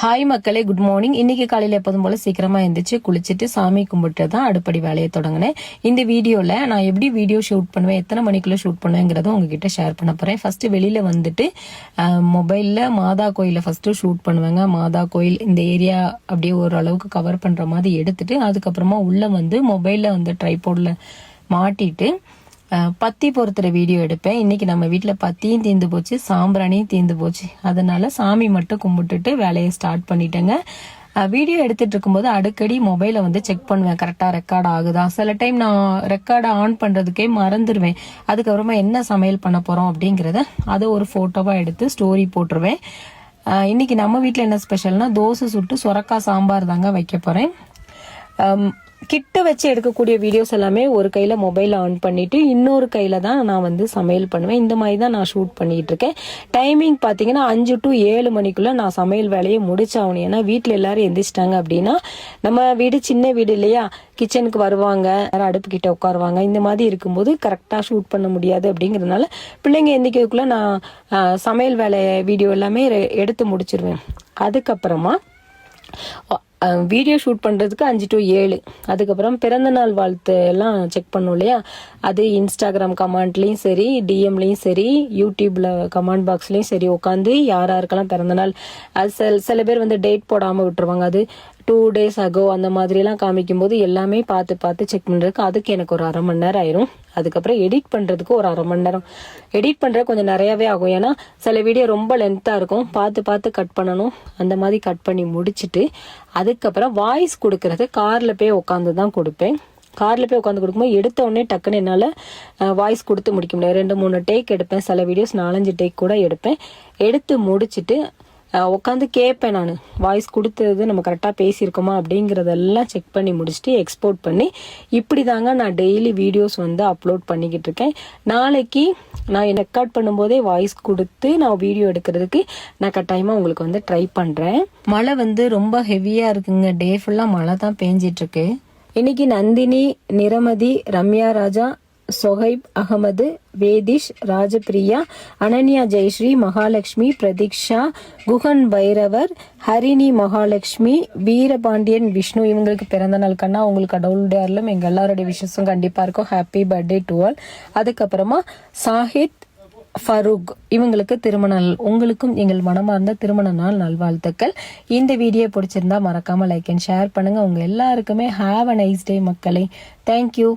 Hi மக்களே, good morning. இன்னைக்கு காலையில எப்போதும் போல சீக்கிரமா எழுந்திரிச்சு குளிச்சுட்டு சாமி கும்பிட்டு தான் அடுப்படி வேலையை தொடங்கினேன். இந்த வீடியோல நான் எப்படி வீடியோ ஷூட் பண்ணுவேன், எத்தனை மணிக்குள்ள ஷூட் பண்ணுவேங்கிறத உங்ககிட்ட ஷேர் பண்ண போறேன். ஃபர்ஸ்ட் வெளியில வந்துட்டு மொபைல்ல மாதா கோயில ஃபர்ஸ்ட் ஷூட் பண்ணுவேங்க. மாதா கோயில் இந்த ஏரியா அப்படியே ஓரளவுக்கு கவர் பண்ற மாதிரி எடுத்துட்டு அதுக்கப்புறமா உள்ள வந்து மொபைல்ல வந்து ட்ரைபோர்ட்ல மாட்டிட்டு பத்தி பொறுத்துற வீடியோ எடுப்பேன். இன்னைக்கு நம்ம வீட்டுல பத்தியும் தீர்ந்து போச்சு, சாம்பிராணியும் தீர்ந்து போச்சு. அதனால சாமி மட்டும் கும்பிட்டுட்டு வேலையை ஸ்டார்ட் பண்ணிட்டேங்க. வீடியோ எடுத்துட்டு இருக்கும்போது அடிக்கடி மொபைலை வந்து செக் பண்ணுவேன், கரெக்டா ரெக்கார்ட் ஆகுதா. சில டைம் நான் ரெக்கார்டை ஆன் பண்றதுக்கே மறந்துடுவேன். அதுக்கப்புறமா என்ன சமையல் பண்ண போறோம் அப்படிங்கறத அதை ஒரு போட்டோவா எடுத்து ஸ்டோரி போட்டுருவேன். இன்னைக்கு நம்ம வீட்டுல என்ன ஸ்பெஷல்னா தோசை சுட்டு சொரக்காய் சாம்பார் தாங்க வைக்க போறேன். கிட்ட வச்சு எடுக்கக்கூடிய வீடியோஸ் எல்லாமே ஒரு கையில மொபைல் ஆன் பண்ணிட்டு இன்னொரு கையில தான் நான் வந்து சமையல் பண்ணுவேன். இந்த மாதிரி தான் நான் ஷூட் பண்ணிட்டு இருக்கேன். டைமிங் பாத்தீங்கன்னா 5 to 7 மணிக்குள்ள நான் சமையல் வேலையை முடிச்சாகணும். ஏன்னா வீட்டுல எல்லாரும் எந்திரிச்சிட்டாங்க அப்படின்னா, நம்ம வீடு சின்ன வீடு இல்லையா, கிச்சனுக்கு வருவாங்க, அடுப்பு கிட்ட உட்காருவாங்க. இந்த மாதிரி இருக்கும்போது கரெக்டா ஷூட் பண்ண முடியாது. அப்படிங்கறதுனால பிள்ளைங்க எந்திரிக்கிறதுக்குள்ள நான் சமையல் வேலை வீடியோ எல்லாமே எடுத்து முடிச்சிருவேன். அதுக்கப்புறமா வீடியோ ஷூட் பண்றதுக்கு 5 to 7. அதுக்கப்புறம் பிறந்த நாள் வாழ்த்து எல்லாம் செக் பண்ணும் இல்லையா, அது இன்ஸ்டாகிராம் கமெண்ட்லயும் சரி, டிஎம்லயும் சரி, யூடியூப்ல கமெண்ட் பாக்ஸ்லயும் சரி உட்காந்து யாராருக்கெல்லாம் பிறந்த நாள், அது சில பேர் வந்து டேட் போடாம விட்டுருவாங்க. அது 2 days ago அந்த மாதிரி எல்லாம் காமிக்கும் போது எல்லாமே பார்த்து செக் பண்றதுக்கு அதுக்கு எனக்கு ஒரு 1/2 மணி நேரம் ஆயிரும். அதுக்கப்புறம் எடிட் பண்றதுக்கு ஒரு 1/2 மணி நேரம். எடிட் பண்றது கொஞ்சம் நிறையவே ஆகும். ஏன்னா சில வீடியோ ரொம்ப லென்த்தா இருக்கும், பார்த்து கட் பண்ணணும். அந்த மாதிரி கட் பண்ணி முடிச்சுட்டு அதுக்கப்புறம் வாய்ஸ் கொடுக்கறது கார்ல போய் உட்காந்து தான் கொடுப்பேன். கார்ல போய் உட்காந்து கொடுக்கும்போது எடுத்த உடனே டக்குன்னு என்னால வாய்ஸ் கொடுத்து முடிக்க முடியாது. 2-3 டேக் எடுப்பேன். சில வீடியோஸ் 4-5 டேக் கூட எடுப்பேன். எடுத்து முடிச்சுட்டு உட்காந்து கேட்பேன். நான் வாய்ஸ் கொடுத்தது நம்ம கரெக்டாக பேசியிருக்கோமா அப்படிங்கிறதெல்லாம் செக் பண்ணி முடிச்சுட்டு எக்ஸ்போர்ட் பண்ணி இப்படி தாங்க நான் டெய்லி வீடியோஸ் வந்து அப்லோட் பண்ணிக்கிட்டு இருக்கேன். நாளைக்கு நான் ரெக்கார்ட் பண்ணும்போதே வாய்ஸ் கொடுத்து நான் வீடியோ எடுக்கிறதுக்கு நான் கட்டாயமாக உங்களுக்கு வந்து ட்ரை பண்ணுறேன். மழை வந்து ரொம்ப ஹெவியாக இருக்குங்க. டே ஃபுல்லாக மழை தான் பேஞ்சிட்டு இருக்கு. இன்னைக்கு நந்தினி, நிரமதி, ரம்யா ராஜா, சொஹைப் அகமது, வேதிஷ், ராஜபிரியா, அனன்யா ஜெயஸ்ரீ, மகாலட்சுமி, பிரதீக்ஷா, குகன் பைரவர், ஹரிணி மகாலட்சுமி, வீரபாண்டியன், விஷ்ணு இவங்களுக்கு பிறந்த நாள் கண்ணா. உங்களுக்கு கடவுளுடைய அருளும் எங்க எல்லாருடைய விஷயமும் கண்டிப்பா இருக்கும். Happy birthday to all. அதுக்கப்புறமா சாஹித், ஃபரூக் இவங்களுக்கு திருமண நாள். உங்களுக்கும் எங்கள் மனமார்ந்த திருமண நாள் நல்வாழ்த்துக்கள். இந்த வீடியோ பிடிச்சிருந்தா மறக்காம லைக் அண்ட் ஷேர் பண்ணுங்க. உங்க எல்லாருக்குமே ஹாவ் அ நைஸ் டே மக்களே. தேங்க்யூ.